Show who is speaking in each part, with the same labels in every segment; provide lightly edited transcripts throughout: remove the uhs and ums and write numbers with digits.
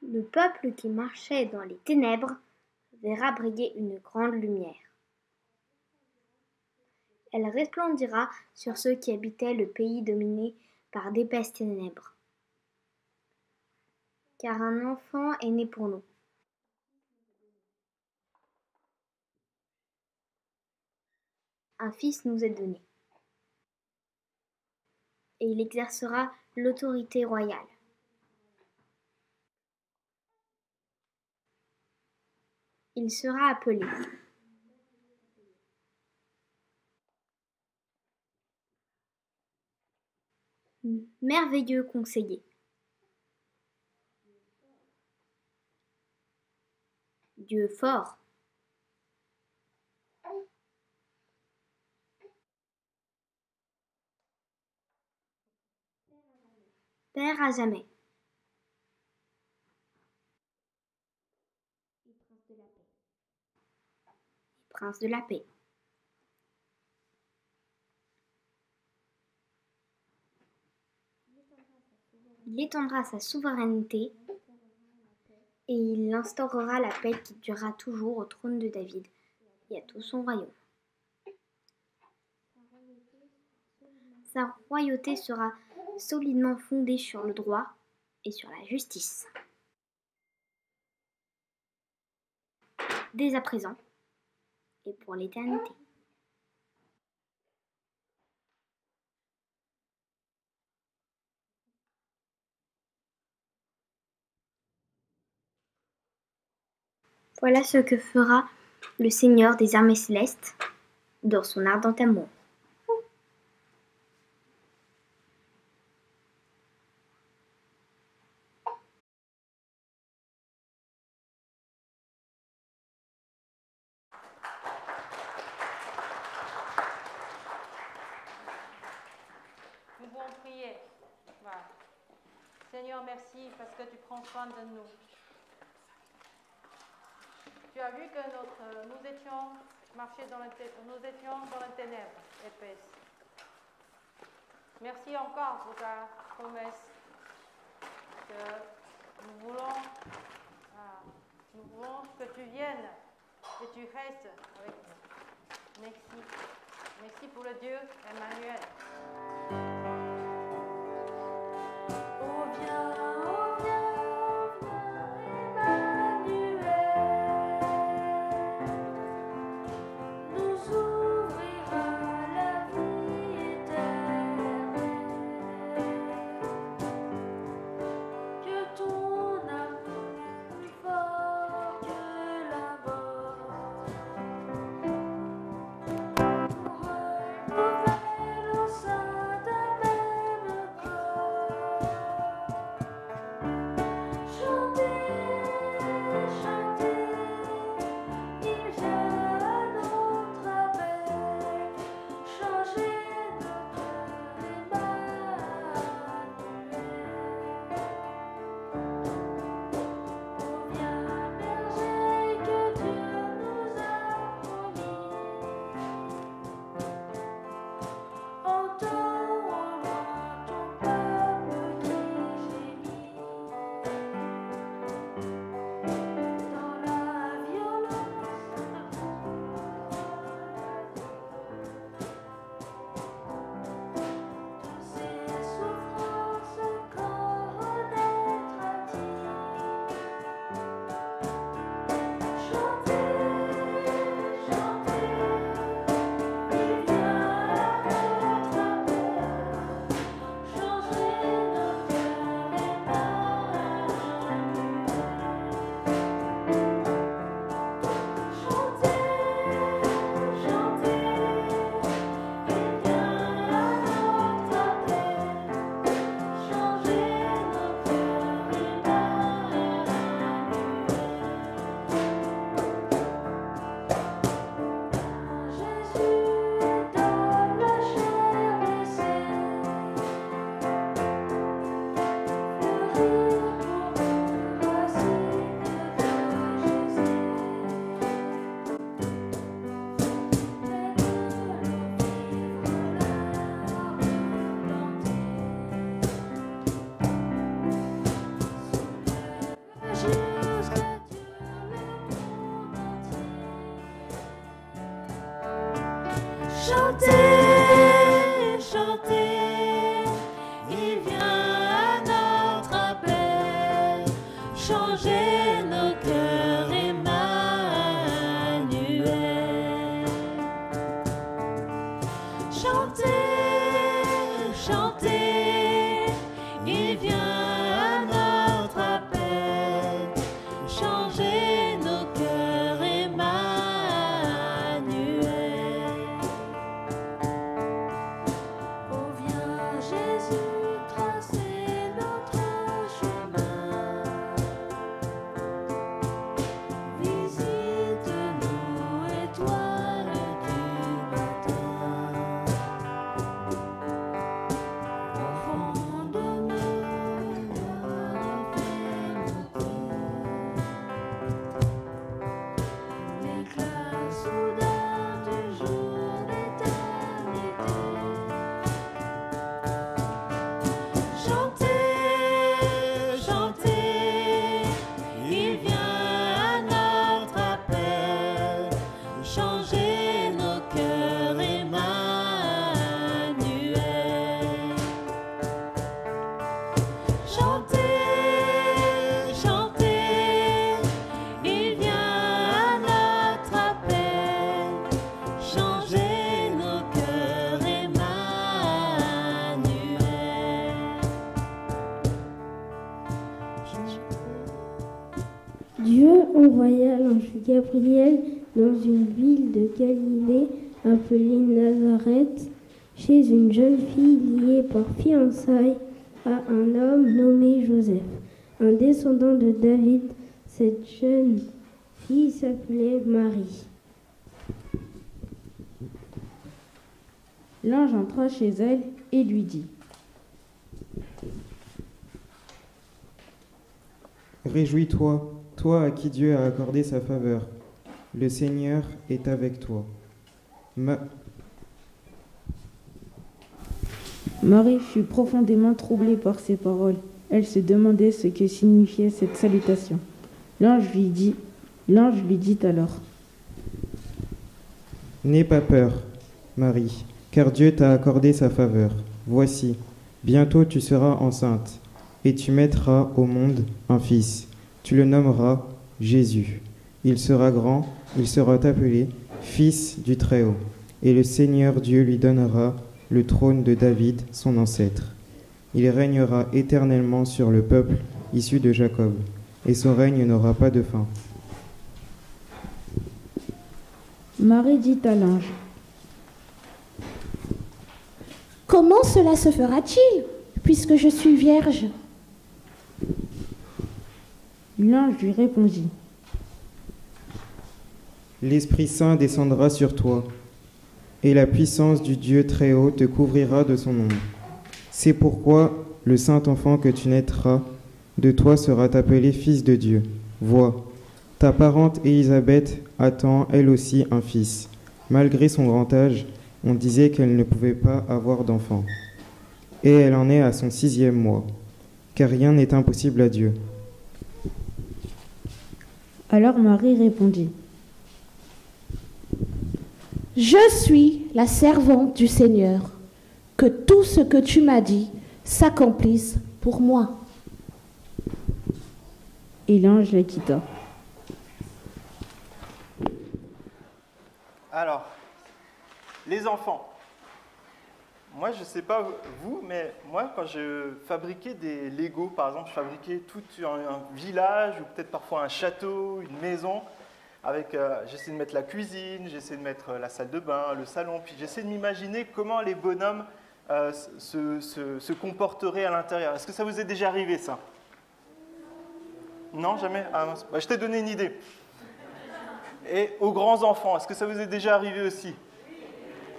Speaker 1: Le peuple qui marchait dans les ténèbres verra briller une grande lumière. Elle resplendira sur ceux qui habitaient le pays dominé par d'épaisses ténèbres. Car un enfant est né pour nous. Un fils nous est donné. Et il exercera l'autorité royale. Il sera appelé merveilleux conseiller, Dieu fort, Père à jamais, et Prince de la paix. Il étendra sa souveraineté et il instaurera la paix qui durera toujours au trône de David et à tout son royaume. Sa royauté sera solidement fondée sur le droit et sur la justice. Dès à présent et pour l'éternité. Voilà ce que fera le Seigneur des armées célestes dans son ardent amour.
Speaker 2: Nous pouvons prier. Voilà. Seigneur, merci parce que tu prends soin de nous. Tu as vu que nous étions dans les ténèbres épaisses. Merci encore pour ta promesse que nous voulons que tu viennes et tu restes avec nous. Merci. Merci pour le Dieu Emmanuel.
Speaker 3: Au sein d'un Chantez, chantez, il vient à notre appel, changer nos cœurs, Emmanuel.
Speaker 4: Dieu envoya l'ange Gabriel dans une ville de Galilée appelée Nazareth, chez une jeune fille liée par fiançailles à un homme nommé Joseph, un descendant de David. Cette jeune fille s'appelait Marie.
Speaker 5: L'ange entra chez elle et lui dit :
Speaker 6: Réjouis-toi, toi à qui Dieu a accordé sa faveur. Le Seigneur est avec toi.
Speaker 5: Marie fut profondément troublée par ces paroles. Elle se demandait ce que signifiait cette salutation. L'ange lui dit alors :
Speaker 6: N'aie pas peur, Marie, car Dieu t'a accordé sa faveur. Voici, bientôt tu seras enceinte, et tu mettras au monde un fils. Tu le nommeras Jésus. Il sera grand, il sera appelé Fils du Très-Haut, et le Seigneur Dieu lui donnera le trône de David, son ancêtre. Il régnera éternellement sur le peuple issu de Jacob, et son règne n'aura pas de fin.
Speaker 5: Marie dit à l'ange :
Speaker 7: Comment cela se fera-t-il, puisque je suis vierge ?
Speaker 5: L'ange lui répondit :
Speaker 6: L'Esprit Saint descendra sur toi, et la puissance du Dieu Très-Haut te couvrira de son ombre. C'est pourquoi le saint enfant que tu naîtras de toi sera appelé Fils de Dieu. Vois, ta parente Élisabeth attend elle aussi un fils. Malgré son grand âge, on disait qu'elle ne pouvait pas avoir d'enfant. Et elle en est à son 6e mois, car rien n'est impossible à Dieu.
Speaker 5: Alors Marie répondit :
Speaker 7: Je suis la servante du Seigneur. Que tout ce que tu m'as dit s'accomplisse pour moi.
Speaker 5: Et l'ange la quitta.
Speaker 8: Alors, les enfants, moi je ne sais pas vous, mais moi quand je fabriquais des Lego, par exemple, je fabriquais tout un village ou peut-être parfois un château, une maison. J'essaie de mettre la cuisine, j'essaie de mettre la salle de bain, le salon, puis j'essaie de m'imaginer comment les bonhommes se comporteraient à l'intérieur. Est-ce que ça vous est déjà arrivé, ça? Non, jamais? Je t'ai donné une idée. Et aux grands enfants, est-ce que ça vous est déjà arrivé aussi?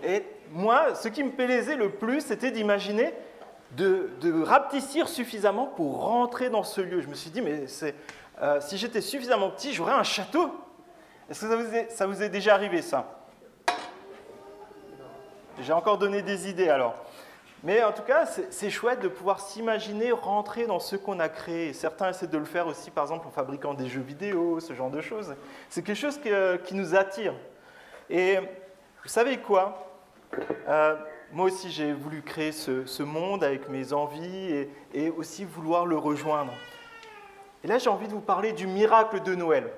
Speaker 8: Et moi, ce qui me plaisait le plus, c'était d'imaginer de rapetissir suffisamment pour rentrer dans ce lieu. Je me suis dit, mais si j'étais suffisamment petit, j'aurais un château. Est-ce que ça vous est déjà arrivé, ça? J'ai encore donné des idées, alors. Mais en tout cas, c'est chouette de pouvoir s'imaginer rentrer dans ce qu'on a créé. Certains essaient de le faire aussi, par exemple, en fabriquant des jeux vidéo, ce genre de choses. C'est quelque chose qui nous attire. Et vous savez quoi? Moi aussi, j'ai voulu créer ce monde avec mes envies et aussi vouloir le rejoindre. Et là, j'ai envie de vous parler du miracle de Noël.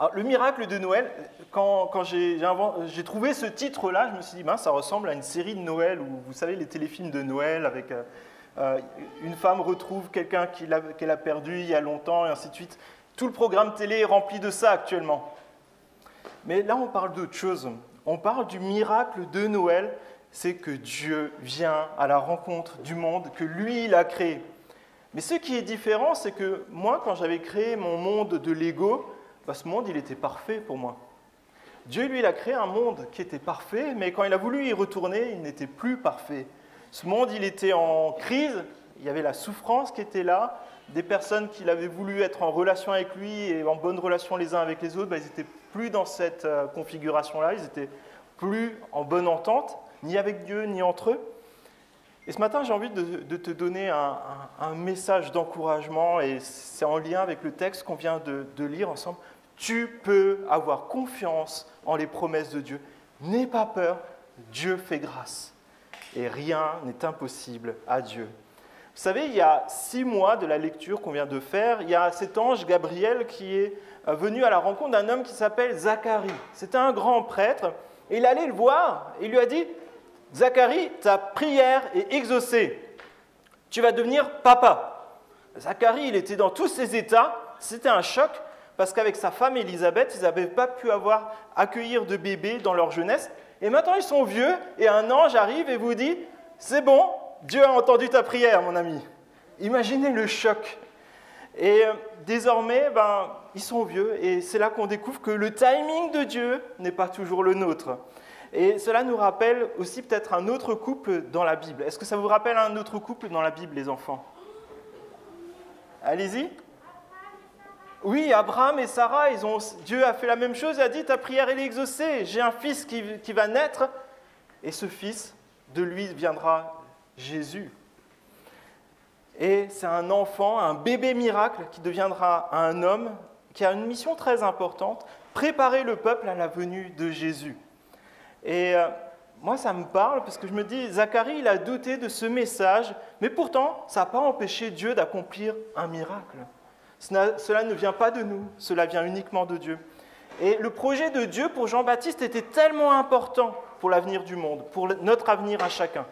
Speaker 8: Alors, le miracle de Noël, quand j'ai trouvé ce titre-là, je me suis dit, ça ressemble à une série de Noël, où vous savez, les téléfilms de Noël, avec une femme retrouve quelqu'un qu'elle a perdu il y a longtemps, et ainsi de suite. Tout le programme télé est rempli de ça actuellement. Mais là, on parle d'autre chose. On parle du miracle de Noël, c'est que Dieu vient à la rencontre du monde que lui, il a créé. Mais ce qui est différent, c'est que moi, quand j'avais créé mon monde de Lego, ce monde, il était parfait pour moi. Dieu, lui, il a créé un monde qui était parfait, mais quand il a voulu y retourner, il n'était plus parfait. Ce monde, il était en crise, il y avait la souffrance qui était là, des personnes qui avaient voulu être en relation avec lui et en bonne relation les uns avec les autres, ils n'étaient plus dans cette configuration-là, ils n'étaient plus en bonne entente, ni avec Dieu, ni entre eux. Et ce matin, j'ai envie de te donner un message d'encouragement, et c'est en lien avec le texte qu'on vient de lire ensemble. Tu peux avoir confiance en les promesses de Dieu. N'aie pas peur, Dieu fait grâce. Et rien n'est impossible à Dieu. Vous Vous savez, il y a 6 mois de la lecture qu'on vient de faire, il y a cet ange Gabriel qui est venu à la rencontre d'un homme qui s'appelle Zacharie. C'était un grand prêtre, et il allait le voir, et il lui a dit « Zacharie, ta prière est exaucée, tu vas devenir papa ». Zacharie, il était dans tous ses états, c'était un choc, parce qu'avec sa femme Élisabeth, ils n'avaient pas pu accueillir de bébés dans leur jeunesse, et maintenant ils sont vieux, et un ange arrive et vous dit « C'est bon, Dieu a entendu ta prière, mon ami ». Imaginez le choc. Et désormais, ils sont vieux, et c'est là qu'on découvre que le timing de Dieu n'est pas toujours le nôtre. Et cela nous rappelle aussi peut-être un autre couple dans la Bible. Est-ce que ça vous rappelle un autre couple dans la Bible, les enfants? Allez-y. Oui, Abraham et Sarah, Dieu a fait la même chose, il a dit « Ta prière est exaucée, j'ai un fils qui va naître, et ce fils, de lui viendra Jésus. » Et c'est un enfant, un bébé miracle qui deviendra un homme qui a une mission très importante, préparer le peuple à la venue de Jésus. Et moi, ça me parle parce que je me dis, Zacharie, il a douté de ce message, mais pourtant, ça n'a pas empêché Dieu d'accomplir un miracle. Cela ne vient pas de nous, cela vient uniquement de Dieu. Et le projet de Dieu pour Jean-Baptiste était tellement important pour l'avenir du monde, pour notre avenir à chacun.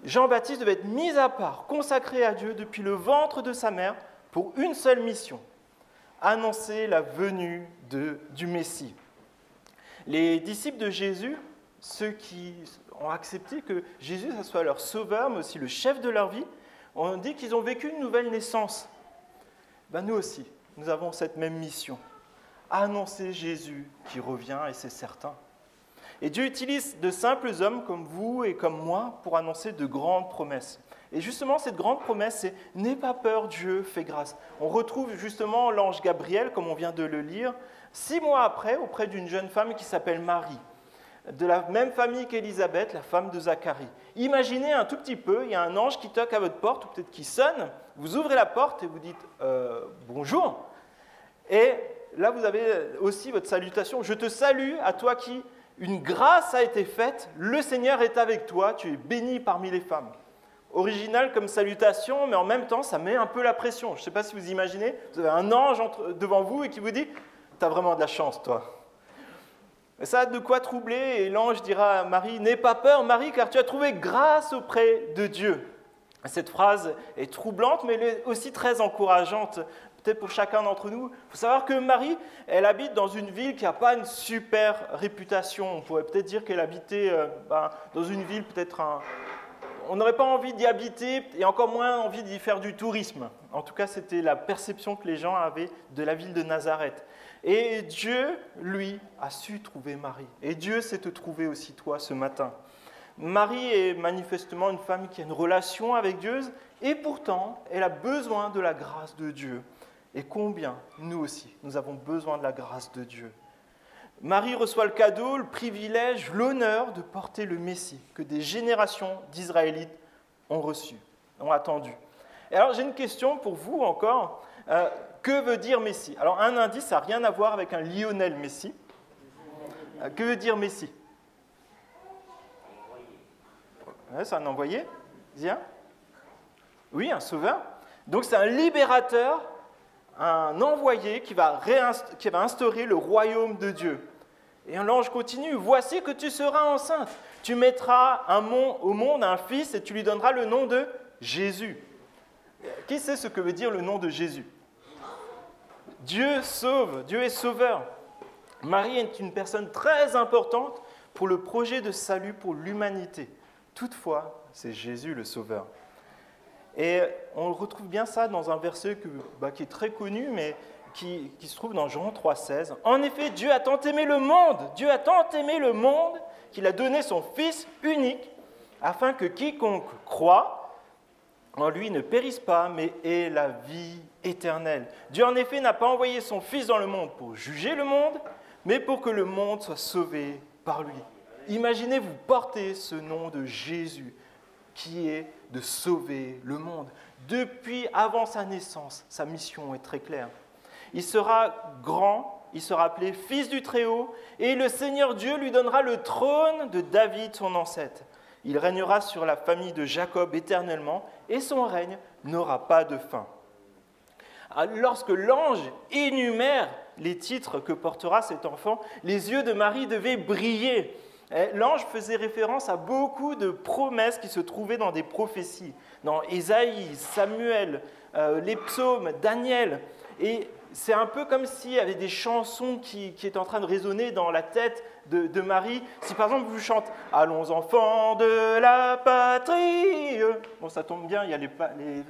Speaker 8: Jean-Baptiste devait être mis à part, consacré à Dieu depuis le ventre de sa mère pour une seule mission, annoncer la venue du Messie. Les disciples de Jésus, ceux qui ont accepté que Jésus soit leur sauveur, mais aussi le chef de leur vie, on dit qu'ils ont vécu une nouvelle naissance. Nous aussi, nous avons cette même mission, annoncer Jésus qui revient, et c'est certain. Et Dieu utilise de simples hommes comme vous et comme moi pour annoncer de grandes promesses. Et justement, cette grande promesse, c'est « N'aie pas peur, Dieu fait grâce ». On retrouve justement l'ange Gabriel, comme on vient de le lire, 6 mois après, auprès d'une jeune femme qui s'appelle Marie, de la même famille qu'Élisabeth, la femme de Zacharie. Imaginez un tout petit peu, il y a un ange qui toque à votre porte, ou peut-être qui sonne, vous ouvrez la porte et vous dites « Bonjour ». Et là, vous avez aussi votre salutation « Je te salue, à toi qui… Une grâce a été faite, le Seigneur est avec toi, tu es bénie parmi les femmes. » Original comme salutation, mais en même temps, ça met un peu la pression. Je ne sais pas si vous imaginez, vous avez un ange devant vous et qui vous dit « Tu as vraiment de la chance, toi. » Et ça a de quoi troubler, et l'ange dira à Marie « N'aie pas peur, Marie, car tu as trouvé grâce auprès de Dieu. » Cette phrase est troublante, mais elle est aussi très encourageante, peut-être pour chacun d'entre nous. Il faut savoir que Marie, elle habite dans une ville qui n'a pas une super réputation. On pourrait peut-être dire qu'elle habitait dans une ville, on n'aurait pas envie d'y habiter, et encore moins envie d'y faire du tourisme. En tout cas, c'était la perception que les gens avaient de la ville de Nazareth. Et Dieu, lui, a su trouver Marie. Et Dieu sait te trouver aussi, toi, ce matin. Marie est manifestement une femme qui a une relation avec Dieu, et pourtant, elle a besoin de la grâce de Dieu. Et combien, nous aussi, nous avons besoin de la grâce de Dieu. Marie reçoit le cadeau, le privilège, l'honneur de porter le Messie que des générations d'Israélites ont reçu, ont attendu. Et alors, j'ai une question pour vous encore. Que veut dire Messie? Alors, un indice, ça n'a rien à voir avec un Lionel Messi. Que veut dire Messie? Ouais, c'est un envoyé? Bien. Oui, un sauveur. Donc, c'est un libérateur, un envoyé qui va instaurer le royaume de Dieu. Et l'ange continue, « Voici que tu seras enceinte. Tu mettras au monde un fils et tu lui donneras le nom de Jésus. » Qui sait ce que veut dire le nom de Jésus? Dieu sauve, Dieu est sauveur. Marie est une personne très importante pour le projet de salut pour l'humanité. Toutefois, c'est Jésus le sauveur. Et on retrouve bien ça dans un verset qui est très connu, mais qui se trouve dans Jean 3,16. « En effet, Dieu a tant aimé le monde, qu'il a donné son Fils unique, afin que quiconque croit en lui ne périsse pas, mais ait la vie éternelle. Dieu, en effet, n'a pas envoyé son Fils dans le monde pour juger le monde, mais pour que le monde soit sauvé par lui. » Imaginez, vous portez ce nom de Jésus, qui est de sauver le monde. Depuis avant sa naissance, sa mission est très claire. Il sera grand, il sera appelé Fils du Très-Haut, et le Seigneur Dieu lui donnera le trône de David, son ancêtre. Il régnera sur la famille de Jacob éternellement, et son règne n'aura pas de fin. Lorsque l'ange énumère les titres que portera cet enfant, les yeux de Marie devaient briller. L'ange faisait référence à beaucoup de promesses qui se trouvaient dans des prophéties, dans Ésaïe, Samuel, les psaumes, Daniel. Et c'est un peu comme s'il y avait des chansons qui étaient en train de résonner dans la tête de Marie. Si par exemple vous chantez « Allons enfants de la patrie », bon ça tombe bien, il y a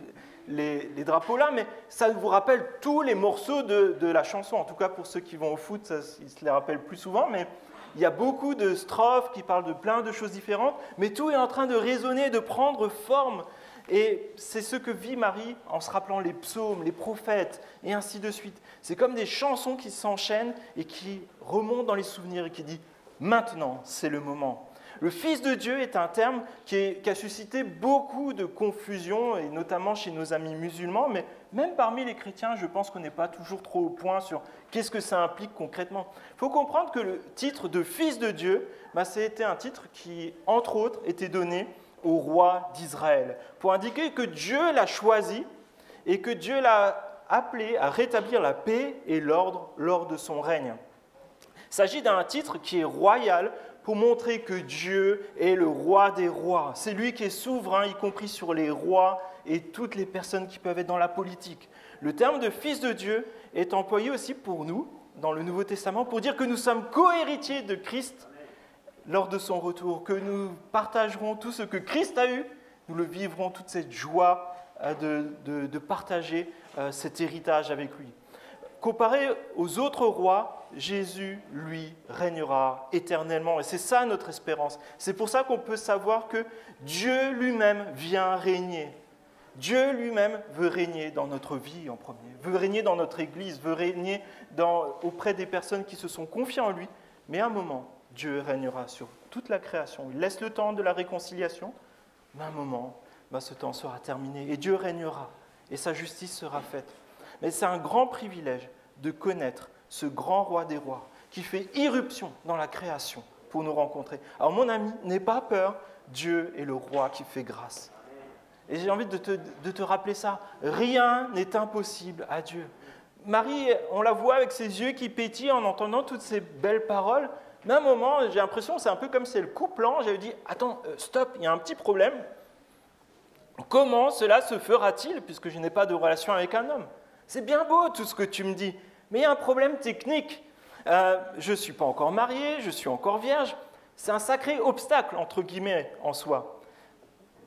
Speaker 8: les drapeaux là, mais ça vous rappelle tous les morceaux de la chanson. En tout cas pour ceux qui vont au foot, ils se les rappellent plus souvent, mais il y a beaucoup de strophes qui parlent de plein de choses différentes, mais tout est en train de résonner, de prendre forme. Et c'est ce que vit Marie en se rappelant les psaumes, les prophètes, et ainsi de suite. C'est comme des chansons qui s'enchaînent et qui remontent dans les souvenirs et qui disent « Maintenant, c'est le moment ». Le Fils de Dieu est un terme qui a suscité beaucoup de confusion, et notamment chez nos amis musulmans, mais même parmi les chrétiens, je pense qu'on n'est pas toujours trop au point sur qu'est-ce que ça implique concrètement. Il faut comprendre que le titre de Fils de Dieu, c'était un titre qui, entre autres, était donné au roi d'Israël, pour indiquer que Dieu l'a choisi et que Dieu l'a appelé à rétablir la paix et l'ordre lors de son règne. Il s'agit d'un titre qui est royal pour montrer que Dieu est le roi des rois. C'est lui qui est souverain, y compris sur les rois et toutes les personnes qui peuvent être dans la politique. Le terme de Fils de Dieu est employé aussi pour nous, dans le Nouveau Testament, pour dire que nous sommes co-héritiers de Christ lors de son retour, que nous partagerons tout ce que Christ a eu, nous le vivrons, toute cette joie de partager cet héritage avec lui. Comparé aux autres rois, Jésus, lui, régnera éternellement. Et c'est ça notre espérance. C'est pour ça qu'on peut savoir que Dieu lui-même vient régner. Dieu lui-même veut régner dans notre vie en premier, veut régner dans notre Église, veut régner auprès des personnes qui se sont confiées en lui. Mais à un moment, Dieu régnera sur toute la création. Il laisse le temps de la réconciliation, mais à un moment, ce temps sera terminé et Dieu régnera et sa justice sera faite. Mais c'est un grand privilège de connaître ce grand roi des rois qui fait irruption dans la création pour nous rencontrer. Alors mon ami, n'aie pas peur, Dieu est le roi qui fait grâce. Et j'ai envie de te rappeler ça, rien n'est impossible à Dieu. Marie, on la voit avec ses yeux qui pétillent en entendant toutes ces belles paroles, mais à un moment, j'ai l'impression que c'est un peu comme si elle coupe l'ange, elle dit « Attends, stop, il y a un petit problème. Comment cela se fera-t-il puisque je n'ai pas de relation avec un homme ? C'est bien beau tout ce que tu me dis, mais il y a un problème technique. Je ne suis pas encore mariée, je suis encore vierge. C'est un sacré obstacle, entre guillemets, en soi. »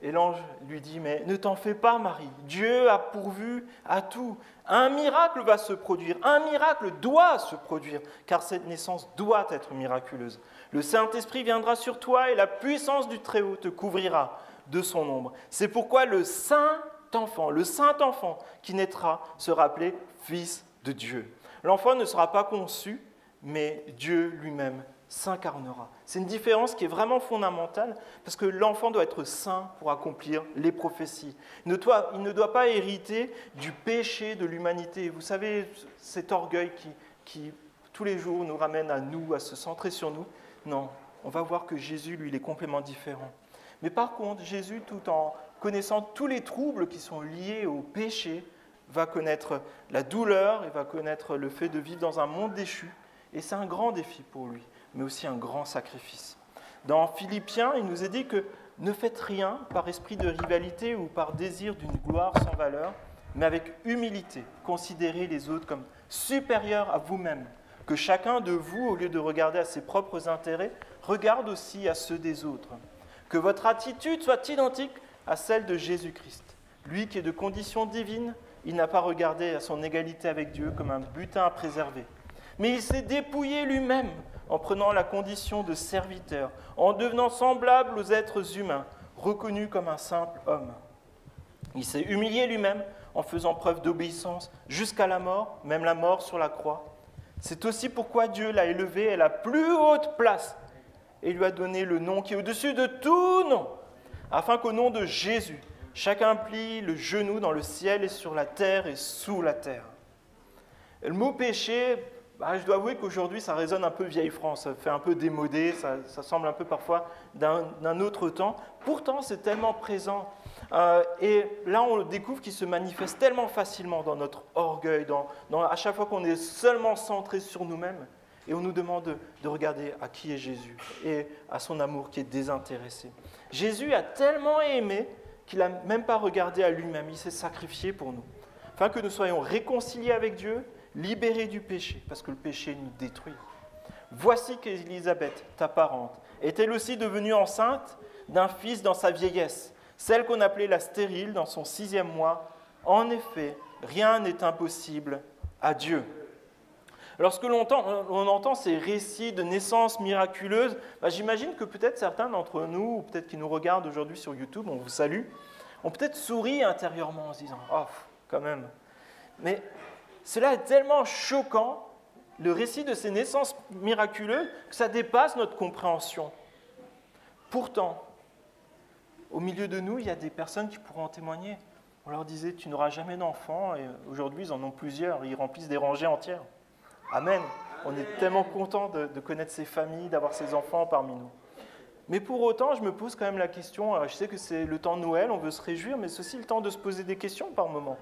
Speaker 8: Et l'ange lui dit « Mais ne t'en fais pas, Marie, Dieu a pourvu à tout. Un miracle va se produire, un miracle doit se produire, car cette naissance doit être miraculeuse. Le Saint-Esprit viendra sur toi et la puissance du Très-Haut te couvrira de son ombre. C'est pourquoi le saint enfant qui naîtra sera appelé Fils de Dieu. L'enfant ne sera pas conçu, mais Dieu lui-même s'incarnera. C'est une différence qui est vraiment fondamentale parce que l'enfant doit être saint pour accomplir les prophéties. Il ne doit pas hériter du péché de l'humanité. Vous savez, cet orgueil qui tous les jours nous ramène à nous, à se centrer sur nous. Non, on va voir que Jésus, lui, il est complètement différent. Mais par contre, Jésus, tout en connaissant tous les troubles qui sont liés au péché, va connaître la douleur et va connaître le fait de vivre dans un monde déchu. Et c'est un grand défi pour lui, mais aussi un grand sacrifice. Dans Philippiens, il nous est dit que ne faites rien par esprit de rivalité ou par désir d'une gloire sans valeur, mais avec humilité, considérez les autres comme supérieurs à vous-même. Que chacun de vous, au lieu de regarder à ses propres intérêts, regarde aussi à ceux des autres. Que votre attitude soit identique à celle de Jésus-Christ. Lui qui est de condition divine, il n'a pas regardé à son égalité avec Dieu comme un butin à préserver. Mais il s'est dépouillé lui-même en prenant la condition de serviteur, en devenant semblable aux êtres humains, reconnu comme un simple homme. Il s'est humilié lui-même en faisant preuve d'obéissance jusqu'à la mort, même la mort sur la croix. C'est aussi pourquoi Dieu l'a élevé à la plus haute place et lui a donné le nom qui est au-dessus de tout nom, afin qu'au nom de Jésus, chacun plie le genou dans le ciel et sur la terre et sous la terre. Le mot péché, je dois avouer qu'aujourd'hui ça résonne un peu vieille France, ça fait un peu démodé, ça semble un peu parfois d'un autre temps. Pourtant c'est tellement présent. Et là, on découvre qu'il se manifeste tellement facilement dans notre orgueil, à chaque fois qu'on est seulement centré sur nous-mêmes. Et on nous demande de regarder à qui est Jésus et à son amour qui est désintéressé. Jésus a tellement aimé qu'il n'a même pas regardé à lui-même, il s'est sacrifié pour nous. Afin que nous soyons réconciliés avec Dieu, libérés du péché, parce que le péché nous détruit. Voici qu'Élisabeth, ta parente, est elle aussi devenue enceinte d'un fils dans sa vieillesse, celle qu'on appelait la stérile dans son 6e mois. En effet, rien n'est impossible à Dieu. Lorsque l'on entend ces récits de naissances miraculeuses, j'imagine que peut-être certains d'entre nous, ou peut-être qui nous regardent aujourd'hui sur YouTube, on vous salue, ont peut-être souri intérieurement en se disant « Oh, quand même ». Mais cela est tellement choquant, le récit de ces naissances miraculeuses, que ça dépasse notre compréhension. Pourtant, au milieu de nous, il y a des personnes qui pourront en témoigner. On leur disait « Tu n'auras jamais d'enfant » et aujourd'hui, ils en ont plusieurs, ils remplissent des rangées entières. Amen. On est tellement contents de connaître ces familles, d'avoir ces enfants parmi nous. Mais pour autant, je me pose quand même la question, je sais que c'est le temps de Noël, on veut se réjouir, mais c'est aussi le temps de se poser des questions par moment.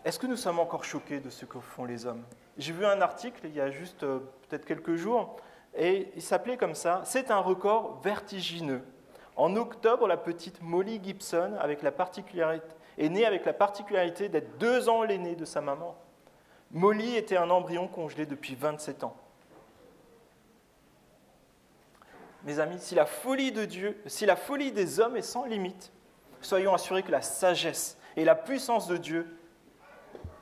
Speaker 8: Est-ce que nous sommes encore choqués de ce que font les hommes? J'ai vu un article il y a juste peut-être quelques jours, et il s'appelait comme ça, « C'est un record vertigineux ». En octobre, la petite Molly Gibson est née avec la particularité d'être 2 ans l'aînée de sa maman. Molly était un embryon congelé depuis 27 ans. Mes amis, si la folie de Dieu, si la folie des hommes est sans limite, soyons assurés que la sagesse et la puissance de Dieu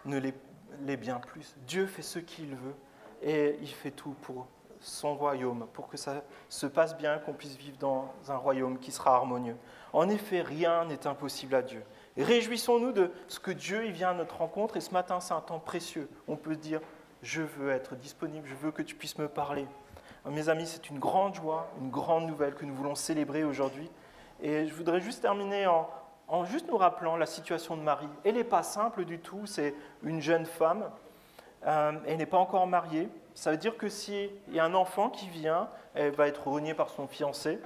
Speaker 8: ne l'est bien plus. Dieu fait ce qu'il veut et il fait tout pour son royaume, pour que ça se passe bien, qu'on puisse vivre dans un royaume qui sera harmonieux. En effet, rien n'est impossible à Dieu. Réjouissons-nous de ce que Dieu il vient à notre rencontre, et ce matin, c'est un temps précieux. On peut dire, je veux être disponible, je veux que tu puisses me parler. Mes amis, c'est une grande joie, une grande nouvelle que nous voulons célébrer aujourd'hui. Et je voudrais juste terminer en juste nous rappelant la situation de Marie. Elle n'est pas simple du tout, c'est une jeune femme, elle n'est pas encore mariée. Ça veut dire que s'il y a un enfant qui vient, elle va être reniée par son fiancé,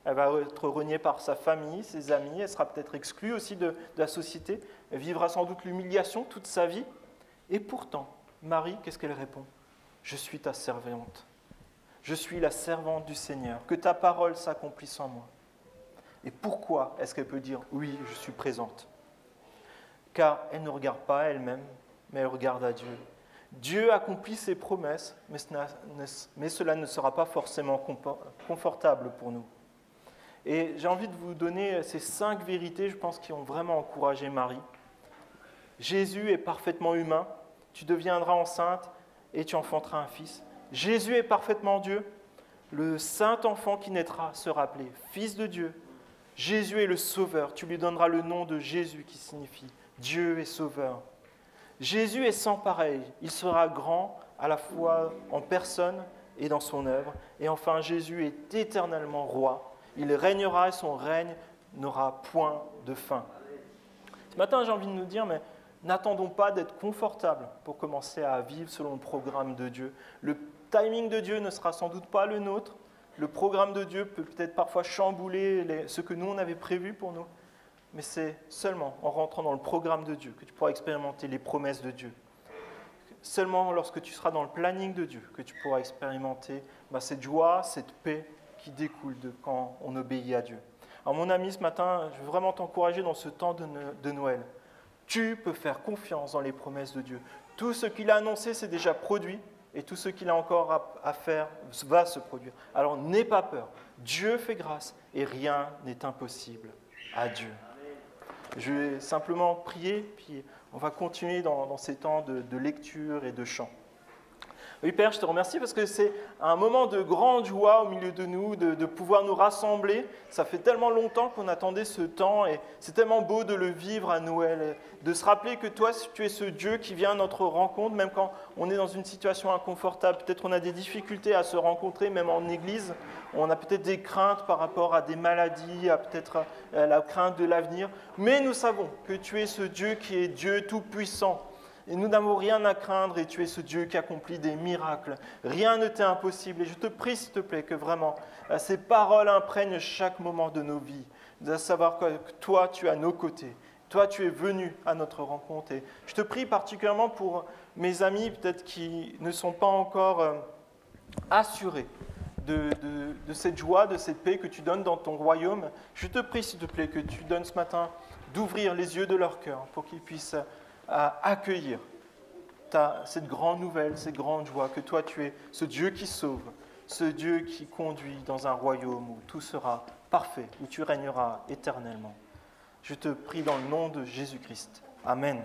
Speaker 8: elle va être reniée par sa famille, ses amis, elle sera peut-être exclue aussi de la société, elle vivra sans doute l'humiliation toute sa vie. Et pourtant, Marie, qu'est-ce qu'elle répond? Je suis ta servante, je suis la servante du Seigneur, que ta parole s'accomplisse en moi. Et pourquoi est-ce qu'elle peut dire oui, je suis présente? Car elle ne regarde pas à elle-même, mais elle regarde à Dieu. Dieu accomplit ses promesses, mais cela ne sera pas forcément confortable pour nous. Et j'ai envie de vous donner ces 5 vérités, je pense, qui ont vraiment encouragé Marie. Jésus est parfaitement humain, tu deviendras enceinte et tu enfanteras un fils. Jésus est parfaitement Dieu, le saint enfant qui naîtra sera appelé Fils de Dieu. Jésus est le Sauveur, tu lui donneras le nom de Jésus qui signifie Dieu est Sauveur. Jésus est sans pareil, il sera grand à la fois en personne et dans son œuvre. Et enfin, Jésus est éternellement roi. Il régnera et son règne n'aura point de fin. Ce matin, j'ai envie de nous dire, mais n'attendons pas d'être confortables pour commencer à vivre selon le programme de Dieu. Le timing de Dieu ne sera sans doute pas le nôtre. Le programme de Dieu peut peut-être parfois chambouler ce que nous, on avait prévu pour nous. Mais c'est seulement en rentrant dans le programme de Dieu que tu pourras expérimenter les promesses de Dieu. Seulement lorsque tu seras dans le planning de Dieu que tu pourras expérimenter cette joie, cette paix qui découle de quand on obéit à Dieu. Alors mon ami, ce matin, je veux vraiment t'encourager dans ce temps de Noël. Tu peux faire confiance dans les promesses de Dieu. Tout ce qu'il a annoncé, c'est déjà produit, et tout ce qu'il a encore à faire va se produire. Alors n'aie pas peur. Dieu fait grâce, et rien n'est impossible à Dieu. Je vais simplement prier, puis on va continuer dans ces temps de lecture et de chant. Oui, Père, je te remercie parce que c'est un moment de grande joie au milieu de nous, de pouvoir nous rassembler. Ça fait tellement longtemps qu'on attendait ce temps et c'est tellement beau de le vivre à Noël, de se rappeler que toi, tu es ce Dieu qui vient à notre rencontre, même quand on est dans une situation inconfortable. Peut-être on a des difficultés à se rencontrer, même en église. On a peut-être des craintes par rapport à des maladies, à peut-être la crainte de l'avenir. Mais nous savons que tu es ce Dieu qui est Dieu tout-puissant. Et nous n'avons rien à craindre et tu es ce Dieu qui accomplit des miracles. Rien ne t'est impossible. Et je te prie, s'il te plaît, que vraiment ces paroles imprègnent chaque moment de nos vies. de savoir que toi, tu es à nos côtés. Toi, tu es venu à notre rencontre. Et je te prie particulièrement pour mes amis, peut-être qui ne sont pas encore assurés de cette joie, de cette paix que tu donnes dans ton royaume. Je te prie, s'il te plaît, que tu donnes ce matin d'ouvrir les yeux de leur cœur pour qu'ils puissent accueillir cette grande nouvelle, cette grande joie, que toi, tu es ce Dieu qui sauve, ce Dieu qui conduit dans un royaume où tout sera parfait, où tu régneras éternellement. Je te prie dans le nom de Jésus-Christ. Amen.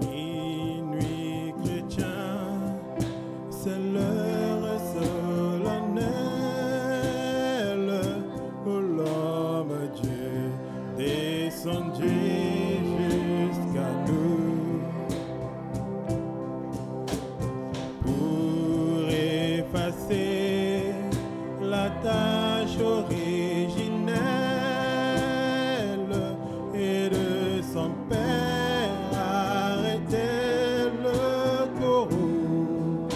Speaker 3: Minuit chrétien, c'est l'heure solennelle où l'homme Dieu descendu jusqu'à nous pour effacer la tâche originelle et de son Père arrêter le courroux.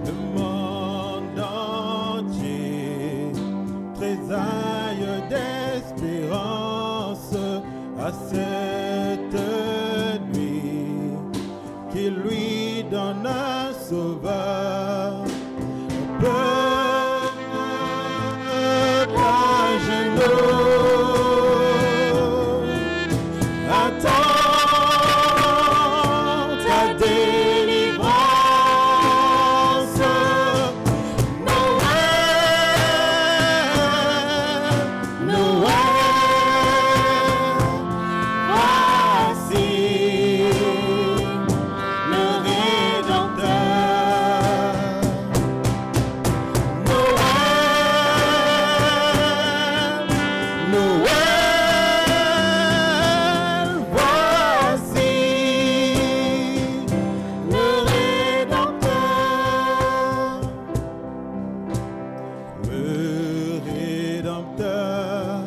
Speaker 3: Le monde entier tressaille d'espérance à cette nuit qui lui donne un sauveur. Peuple à genoux, attends ta délivrance. Noël, Noël, voici le Rédempteur. Noël, Noël, voici le Rédempteur. Le Rédempteur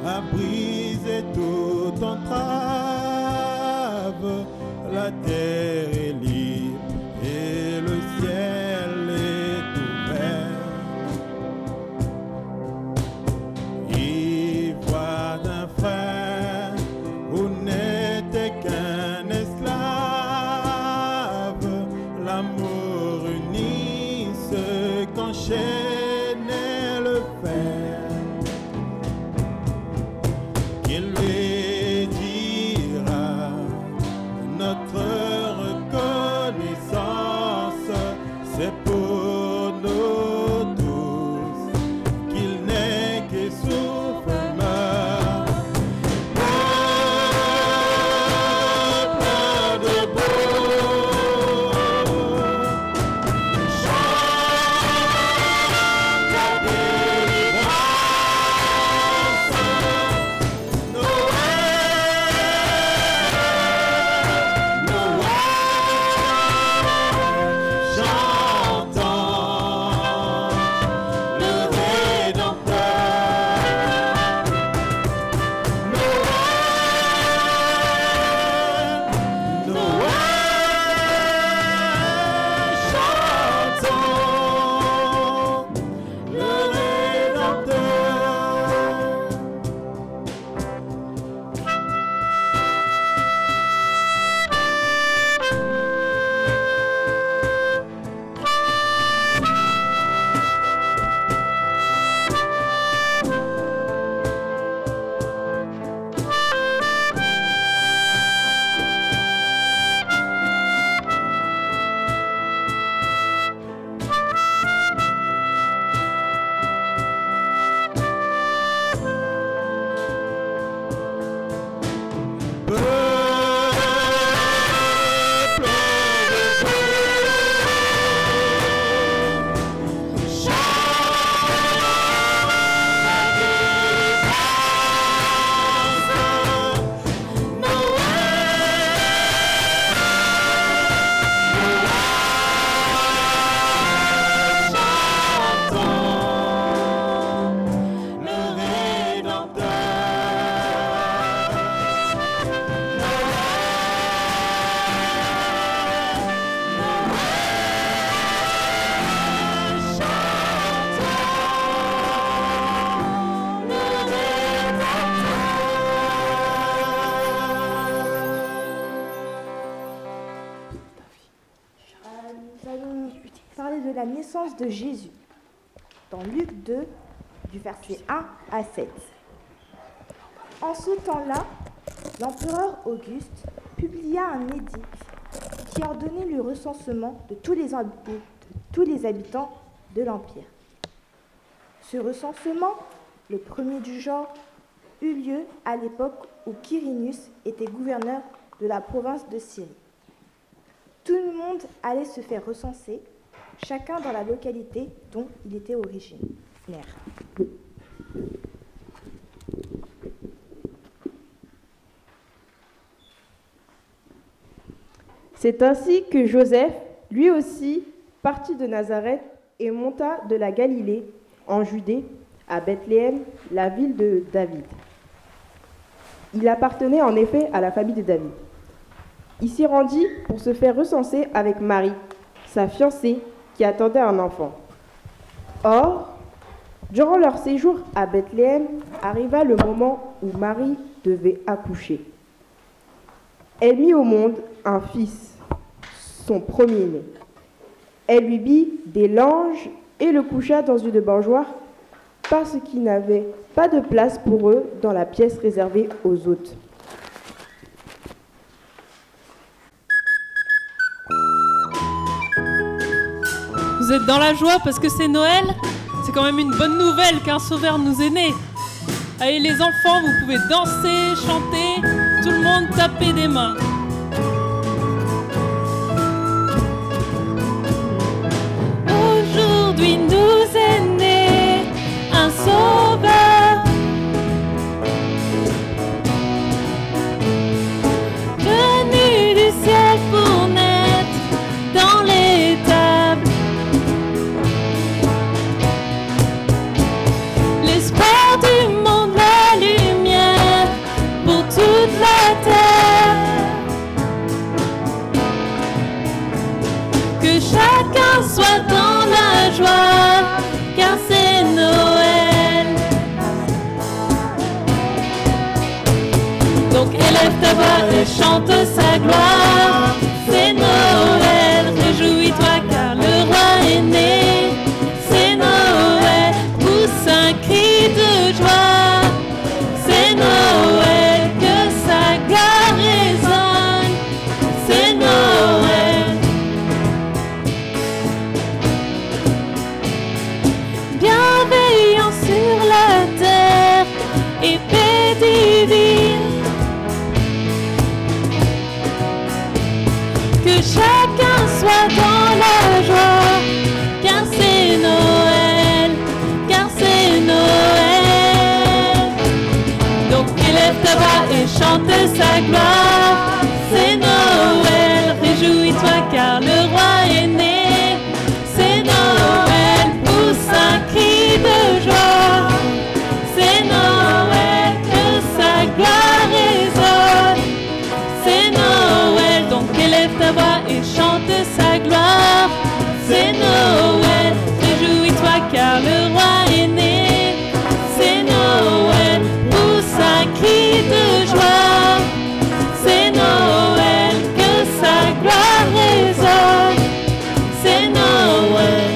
Speaker 3: a brisé toute entrave. La terre est libre et le ciel est ouvert. Ivoire d'un frère où n'était qu'un esclave, l'amour unit ceux qu'enchaînait le fer. Qu'il lui dira notre reconnaissance, c'est pour nous tous qu'il n'est que souffle meurt. Peuple debout, chante ta délivrance. Noël, Noël, j'entends le Rédempteur. Noël, Noël, chantons le Rédempteur. Le
Speaker 9: de la naissance de Jésus, dans Luc 2, du verset 1 à 7. En ce temps-là, l'empereur Auguste publia un édicte qui ordonnait le recensement de tous les habitants de l'Empire. Ce recensement, le premier du genre, eut lieu à l'époque où Quirinius était gouverneur de la province de Syrie. Tout le monde allait se faire recenser, chacun dans la localité dont il était originaire.
Speaker 10: C'est ainsi que Joseph, lui aussi, partit de Nazareth et monta de la Galilée, en Judée, à Bethléem, la ville de David. Il appartenait en effet à la famille de David. Il s'y rendit pour se faire recenser avec Marie, sa fiancée, qui attendait un enfant. Or, durant leur séjour à Bethléem, arriva le moment où Marie devait accoucher. Elle mit au monde un fils, son premier-né. Elle lui mit des langes et le coucha dans une mangeoire parce qu'il n'avait pas de place pour eux dans la pièce réservée aux hôtes.
Speaker 11: Vous êtes dans la joie parce que c'est Noël? C'est quand même une bonne nouvelle qu'un sauveur nous est né. Allez les enfants, vous pouvez danser, chanter, tout le monde taper des mains.
Speaker 3: Aujourd'hui nous est né un sauveur, venu du ciel pour naître dans l'étable. L'espoir du monde, la lumière pour toute la terre. Que chacun soit dans la joie, car c'est Noël. Donc élève ta voix et chante sa gloire. C'est Noël, réjouis-toi car le roi est né. C'est Noël, pousse un cri de joie. C'est Noël, que sa gloire résonne. C'est Noël. Bienveillant sur la terre et paix divine. Que chacun soit dans la joie, car c'est Noël, car c'est Noël. Donc élève ta voix et chante sa gloire. C'est Noël, réjouis-toi car le roi est né. C'est Noël, pousse un cri de joie. C'est Noël, que sa gloire résonne. C'est Noël, donc élève ta voix et chante sa gloire. C'est Noël, réjouis-toi car le roi est né. C'est Noël, pousse un cri de joie. C'est Noël, que sa gloire résonne. C'est Noël.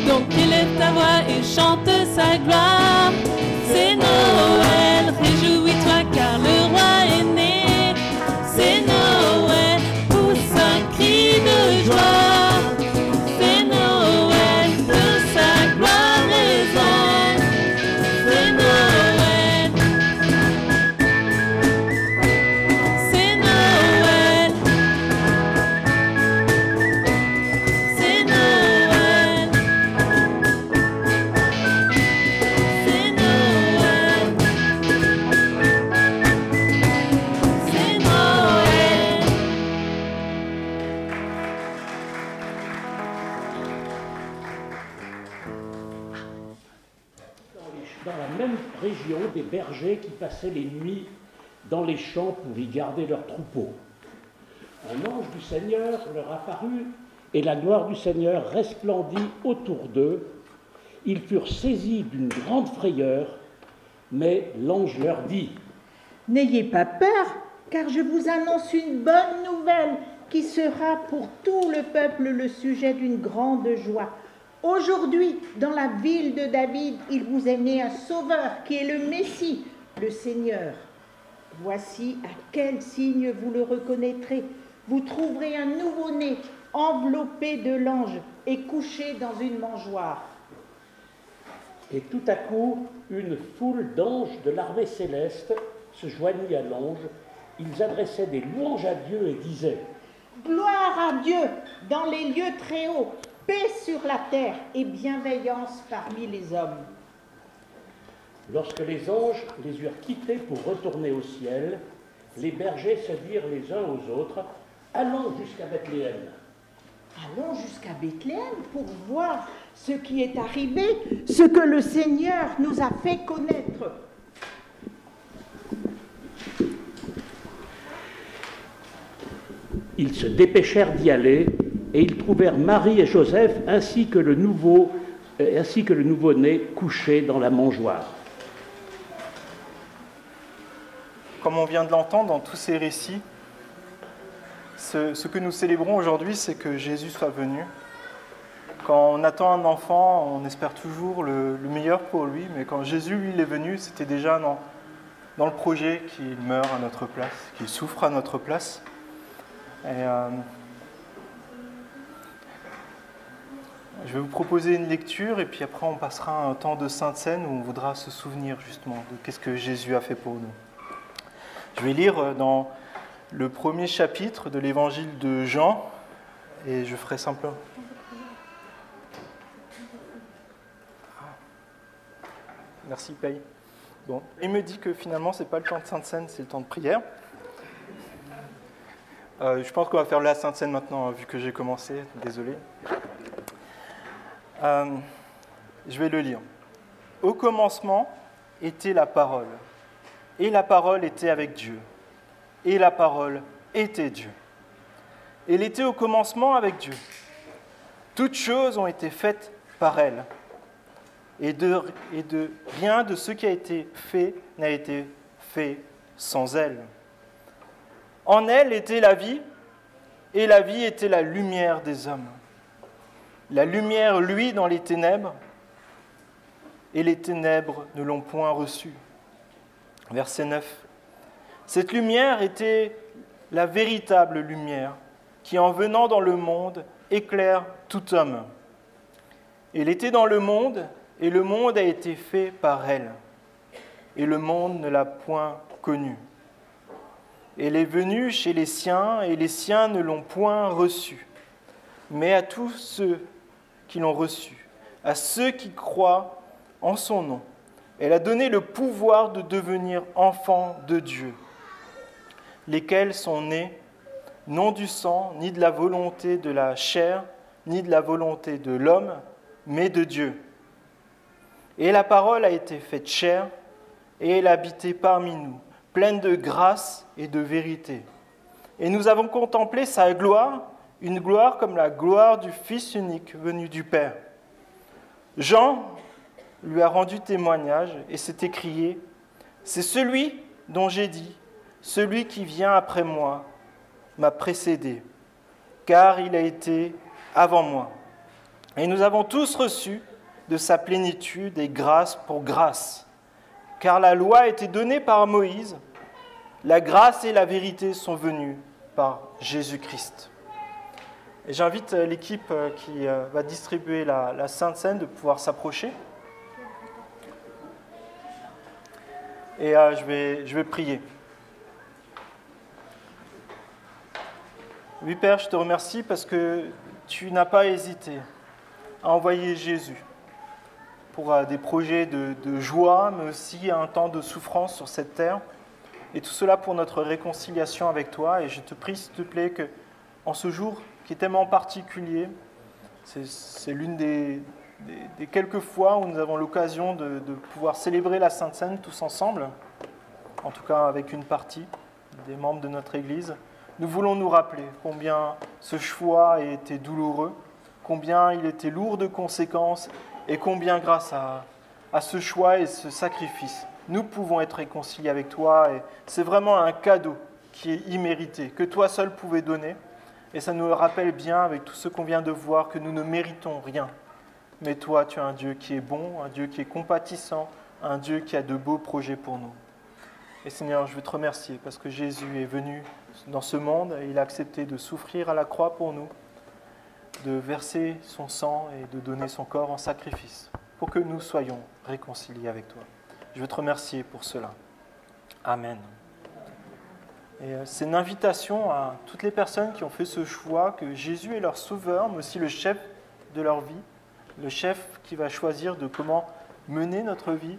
Speaker 3: Donc élève ta voix et chante sa gloire. C'est Noël, réjouis-toi car le roi est né. C'est Noël, pousse un cri de joie. C'est Noël, que sa gloire résonne. C'est Noël. C'est Noël. C'est Noël. C'est Noël. C'est Noël.
Speaker 12: Dans la même région, des bergers qui passaient les nuits dans les champs pour y garder leurs troupeaux. Un ange du Seigneur leur apparut, et la gloire du Seigneur resplendit autour d'eux. Ils furent saisis d'une grande frayeur, mais l'ange leur dit :
Speaker 13: « N'ayez pas peur, car je vous annonce une bonne nouvelle qui sera pour tout le peuple le sujet d'une grande joie. Aujourd'hui, dans la ville de David, il vous est né un sauveur qui est le Messie, le Seigneur. Voici à quel signe vous le reconnaîtrez. Vous trouverez un nouveau-né enveloppé de l'ange et couché dans une mangeoire. »
Speaker 12: Et tout à coup, une foule d'anges de l'armée céleste se joignit à l'ange. Ils adressaient des louanges à Dieu et disaient :
Speaker 13: « Gloire à Dieu dans les lieux très hauts, paix sur la terre et bienveillance parmi les hommes. »
Speaker 12: Lorsque les anges les eurent quittés pour retourner au ciel, les bergers se dirent les uns aux autres : « Allons jusqu'à Bethléem. »
Speaker 13: Allons jusqu'à Bethléem pour voir ce qui est arrivé, ce que le Seigneur nous a fait connaître.
Speaker 12: Ils se dépêchèrent d'y aller, et ils trouvèrent Marie et Joseph ainsi que le nouveau-né couché dans la mangeoire.
Speaker 8: Comme on vient de l'entendre dans tous ces récits, ce que nous célébrons aujourd'hui, c'est que Jésus soit venu. Quand on attend un enfant, on espère toujours le meilleur pour lui, mais quand Jésus, lui, il est venu, c'était déjà dans le projet qu'il meure à notre place, qu'il souffre à notre place. Et je vais vous proposer une lecture, et puis après on passera un temps de Sainte Seine où on voudra se souvenir justement de qu'est-ce que Jésus a fait pour nous. Je vais lire dans le premier chapitre de l'évangile de Jean, et je ferai simplement... Merci, Paye. Bon. Il me dit que finalement, ce n'est pas le temps de Sainte Seine, c'est le temps de prière. Je pense qu'on va faire la Sainte Seine maintenant, vu que j'ai commencé. Désolé. Je vais le lire. Au commencement était la parole, et la parole était avec Dieu, et la parole était Dieu. Elle était au commencement avec Dieu. Toutes choses ont été faites par elle, et de rien de ce qui a été fait n'a été fait sans elle. En elle était la vie, et la vie était la lumière des hommes. La lumière luit dans les ténèbres, et les ténèbres ne l'ont point reçue. Verset 9. Cette lumière était la véritable lumière, qui en venant dans le monde éclaire tout homme. Elle était dans le monde, et le monde a été fait par elle, et le monde ne l'a point connue. Elle est venue chez les siens, et les siens ne l'ont point reçue. Mais à tous ceux qui l'ont reçue, à ceux qui croient en son nom, elle a donné le pouvoir de devenir enfants de Dieu, lesquels sont nés, non du sang, ni de la volonté de la chair, ni de la volonté de l'homme, mais de Dieu. Et la parole a été faite chair, et elle a habité parmi nous, pleine de grâce et de vérité. Et nous avons contemplé sa gloire, une gloire comme la gloire du Fils unique venu du Père. Jean lui a rendu témoignage et s'est écrié : « C'est celui dont j'ai dit, celui qui vient après moi m'a précédé, car il a été avant moi. » Et nous avons tous reçu de sa plénitude et grâce pour grâce. Car la loi a été donnée par Moïse, la grâce et la vérité sont venues par Jésus-Christ. Et j'invite l'équipe qui va distribuer la Sainte Seine de pouvoir s'approcher. Et je vais prier. Oui, Père, je te remercie parce que tu n'as pas hésité à envoyer Jésus pour des projets de joie, mais aussi un temps de souffrance sur cette terre. Et tout cela pour notre réconciliation avec toi. Et je te prie, s'il te plaît, qu'en ce jour qui est tellement particulier, c'est l'une des quelques fois où nous avons l'occasion de pouvoir célébrer la Sainte Seine tous ensemble, en tout cas avec une partie des membres de notre Église. nous voulons nous rappeler combien ce choix a été douloureux, combien il était lourd de conséquences et combien grâce à ce choix et ce sacrifice, nous pouvons être réconciliés avec toi. Et c'est vraiment un cadeau qui est immérité, que toi seul pouvais donner. Et ça nous rappelle bien, avec tout ce qu'on vient de voir, que nous ne méritons rien. Mais toi, tu es un Dieu qui est bon, un Dieu qui est compatissant, un Dieu qui a de beaux projets pour nous. Et Seigneur, je veux te remercier parce que Jésus est venu dans ce monde et il a accepté de souffrir à la croix pour nous, de verser son sang et de donner son corps en sacrifice pour que nous soyons réconciliés avec toi. Je veux te remercier pour cela. Amen. Et c'est une invitation à toutes les personnes qui ont fait ce choix, que Jésus est leur sauveur, mais aussi le chef de leur vie, le chef qui va choisir de comment mener notre vie,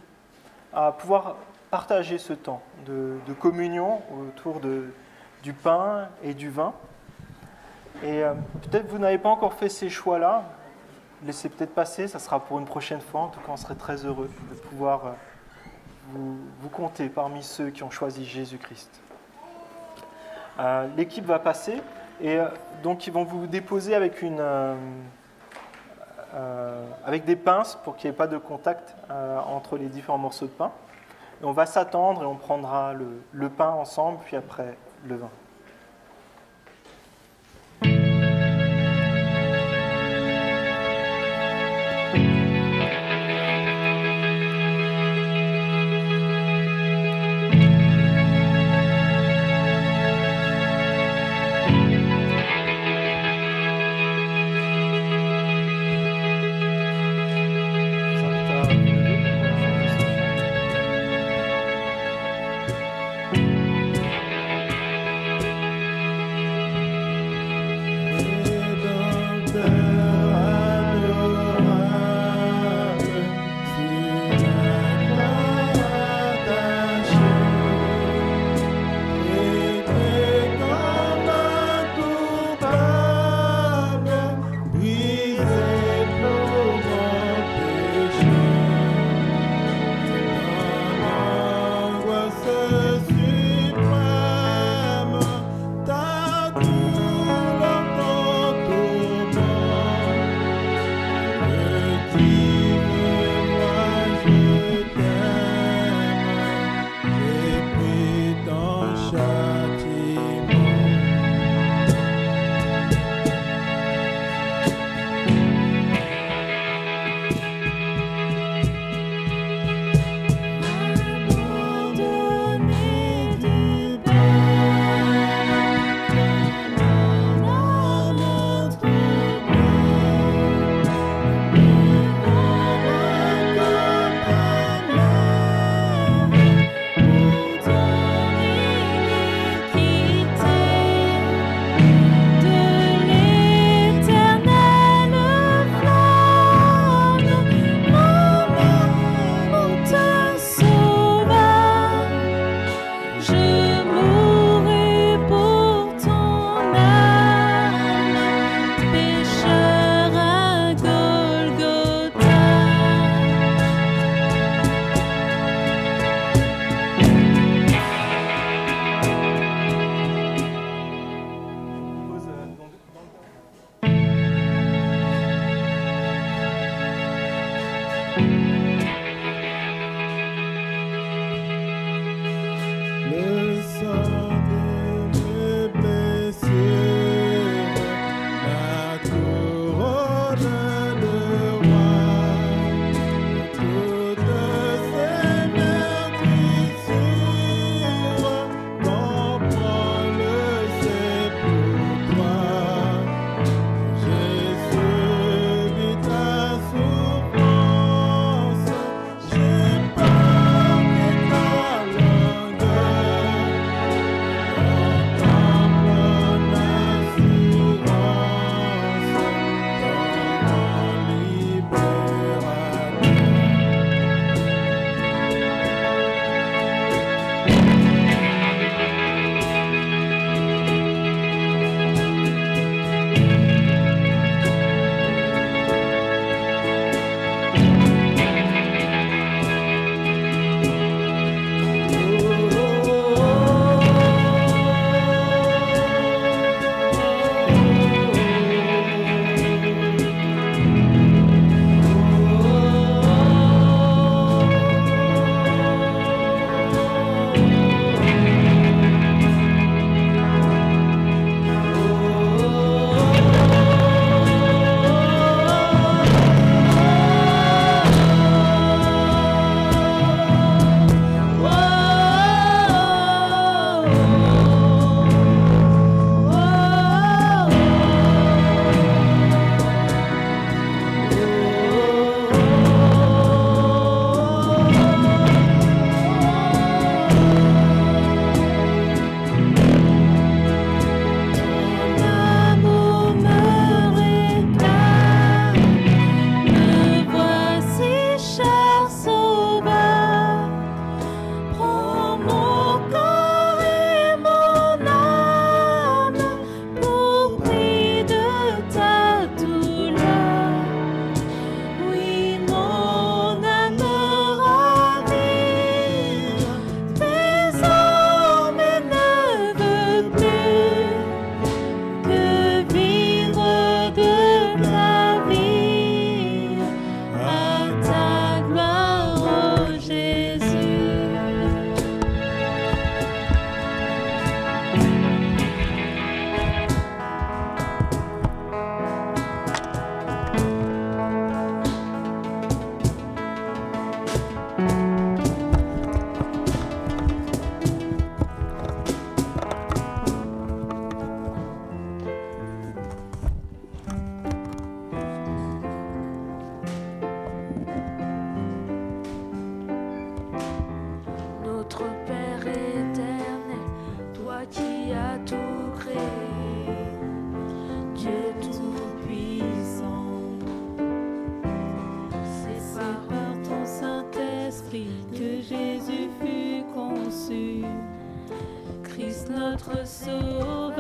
Speaker 8: à pouvoir partager ce temps de communion autour du pain et du vin. Et peut-être vous n'avez pas encore fait ces choix-là, laissez peut-être passer, ça sera pour une prochaine fois. En tout cas, on serait très heureux de pouvoir vous compter parmi ceux qui ont choisi Jésus-Christ. L'équipe va passer et donc ils vont vous déposer avec des pinces pour qu'il n'y ait pas de contact entre les différents morceaux de pain. Et on va s'attendre et on prendra le pain ensemble, puis après le vin.
Speaker 3: notre Père éternel, toi qui as tout créé, Dieu tout-puissant. C'est par ton Saint-Esprit que Jésus fut conçu, Christ notre Sauveur.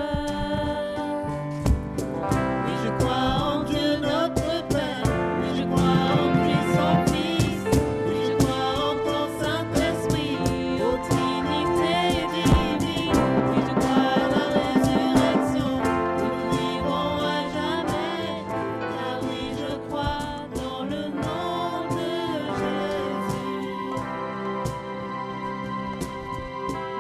Speaker 3: Oui, je crois en Dieu notre Père, oui, je crois en Christ son Fils, oui, je crois en ton Saint-Esprit, ô Trinité divine, oui, je crois à la résurrection, que nous vivrons à jamais, car oui, je crois dans le nom de Jésus.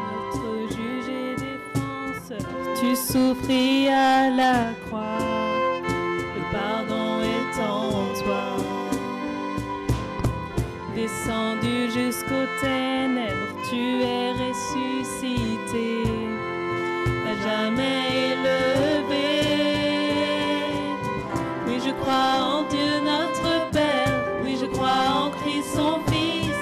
Speaker 3: Notre juge et défenseur, tu souffris à la croix, le pardon est en toi. Descendu jusqu'aux ténèbres, tu es ressuscité, à jamais élevé. Oui, je crois en Dieu notre Père, oui, je crois en Christ son Fils,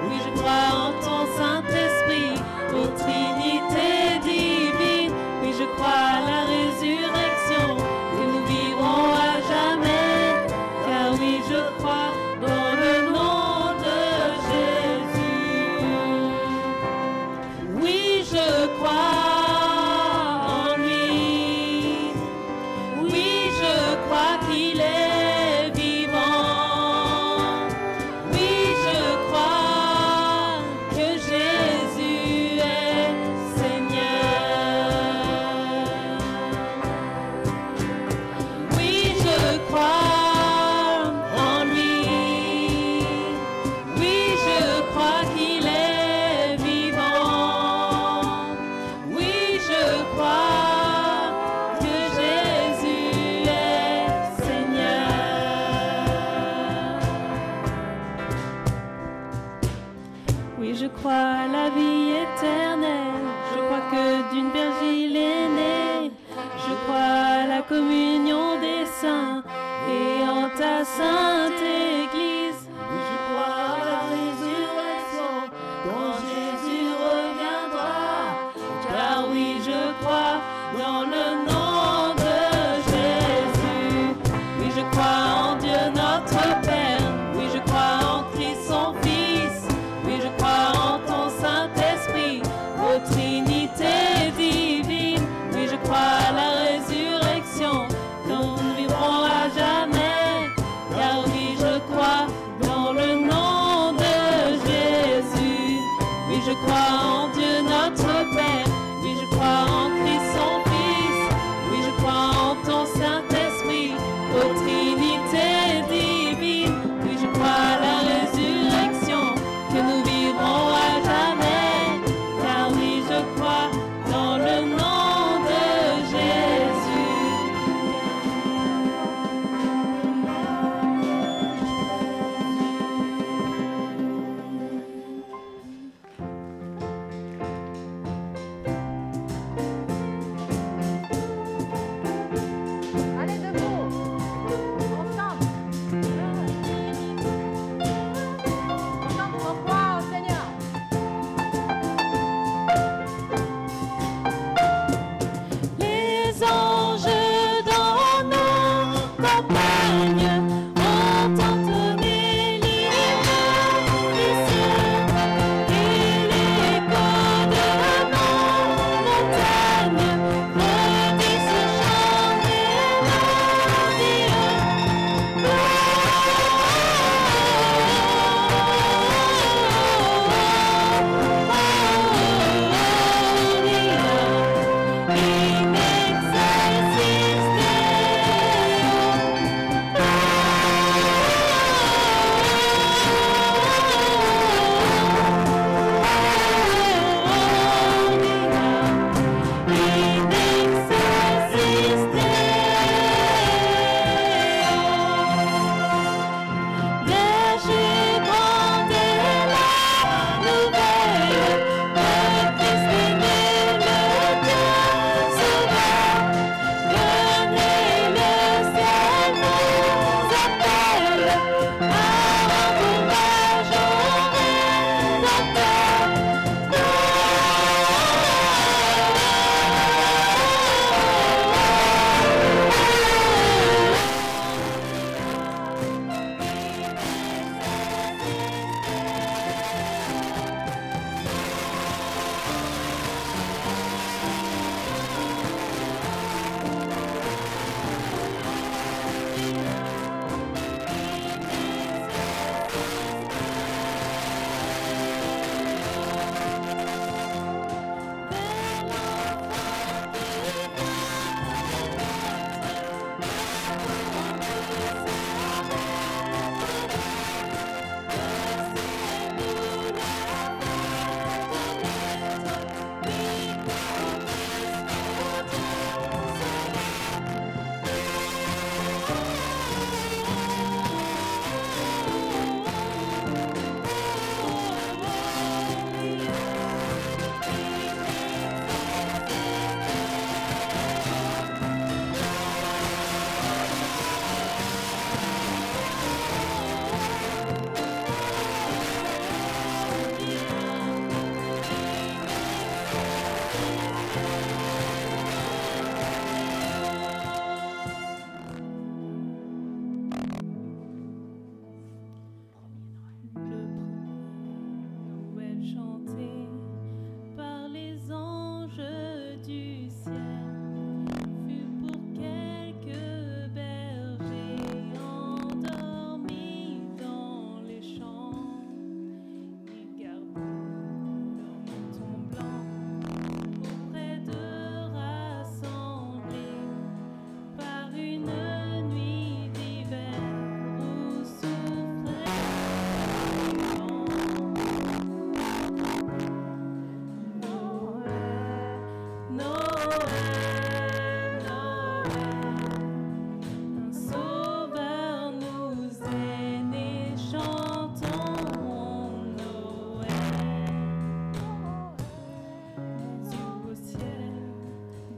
Speaker 3: oui, je crois en ton Saint-Esprit, ô Trinité divine, oui, je crois à la résurrection, que nous vivrons à jamais, car oui, je crois dans le nom de Jésus. Oui, je crois en lui, oui, je crois qu'il est vivant, oui, je crois que Jésus est Seigneur. Oui, je crois en lui, oui, je crois qu'il est vivant, oui, je crois que Jésus est Seigneur. Oui, je crois à la vie éternelle, je crois que d'une vierge il est né, je crois à la communion des saints et en ta sainte Église. Oui, je crois à la résurrection quand Jésus reviendra, car oui, je crois dans le nom de Jésus. Oui, je crois en Dieu notre Père, oui, je crois en Christ son Fils, oui, je crois en ton Saint-Esprit, ô Trinité divine, oui, je crois à la résurrection, dont nous vivrons à jamais, car oui, je crois dans le nom de Jésus. Oui, je crois en Dieu notre Père, oui, je crois en Christ son Fils, oui, je crois en ton Saint-Esprit, ô Trinité divine, oui, je crois à la résurrection, que nous vivrons à jamais, car oui, je crois dans le nom de Jésus.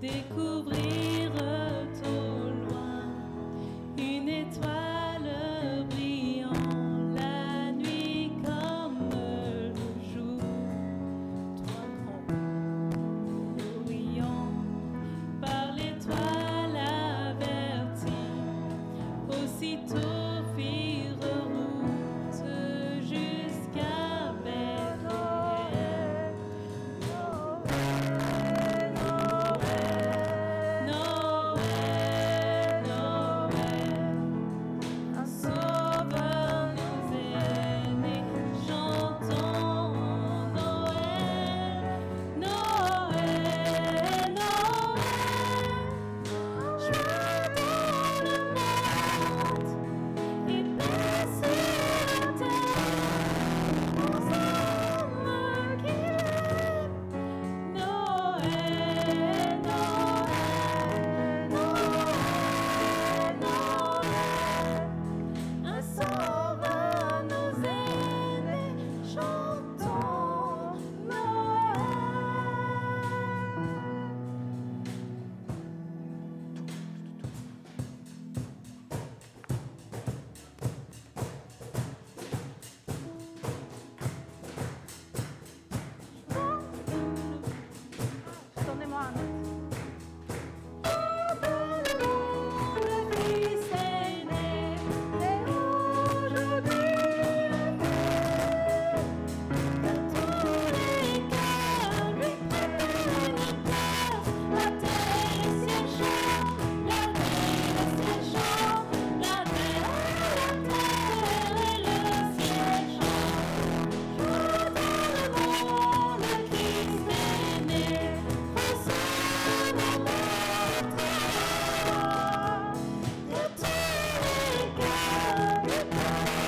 Speaker 3: découvrir au loin une étoile brillant la nuit comme le jour. Trois grands brillants par l'étoile avertie, aussitôt firent route jusqu'à Bethléem. Noël, Noël, un sauveur nous est né, chantons Noël, Noël, Noël, joie dans le monde et paix sur la terre, aux âmes qui l'aiment. Noël, Noël, Noël, Noël, un sauveur nous est né, chantons Noël.
Speaker 2: Donnez-moi un autre.
Speaker 3: Le Christ est né, et aujourd'hui le fête. Dans tous les cœurs, lui prémoniteur, la terre et le ciel chantent, la terre et le ciel chantent, la terre et le ciel chantent. Joie dans le monde, le Christ est né, ressonnons notre joie. De tous les cœurs, lui passe,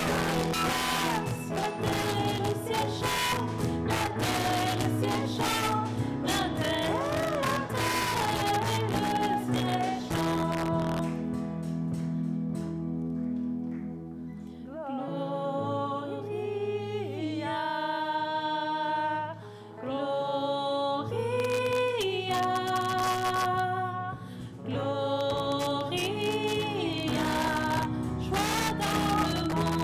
Speaker 3: la terre et le ciel chantent, la terre et le ciel chantent, la terre et le ciel chantent. Gloria, Gloria, Gloria, joie dans le monde.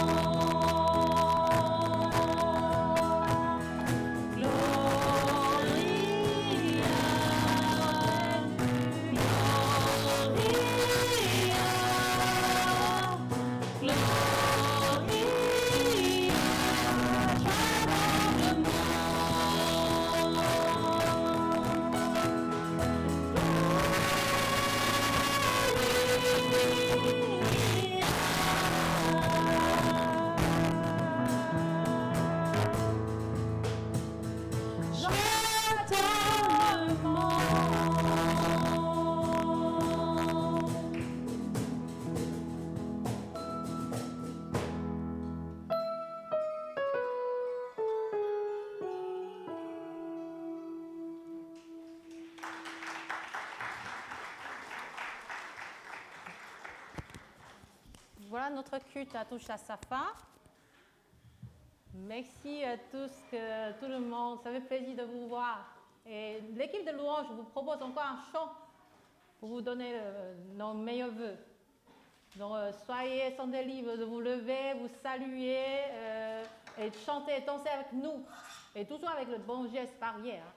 Speaker 2: Voilà, notre culte touche à sa fin. Merci à tous, tout le monde. Ça fait plaisir de vous voir. Et l'équipe de louange vous propose encore un chant pour vous donner nos meilleurs vœux. Donc, soyez sans délire de vous lever, vous saluer et chanter et danser avec nous. Et toujours avec le bon geste barrière.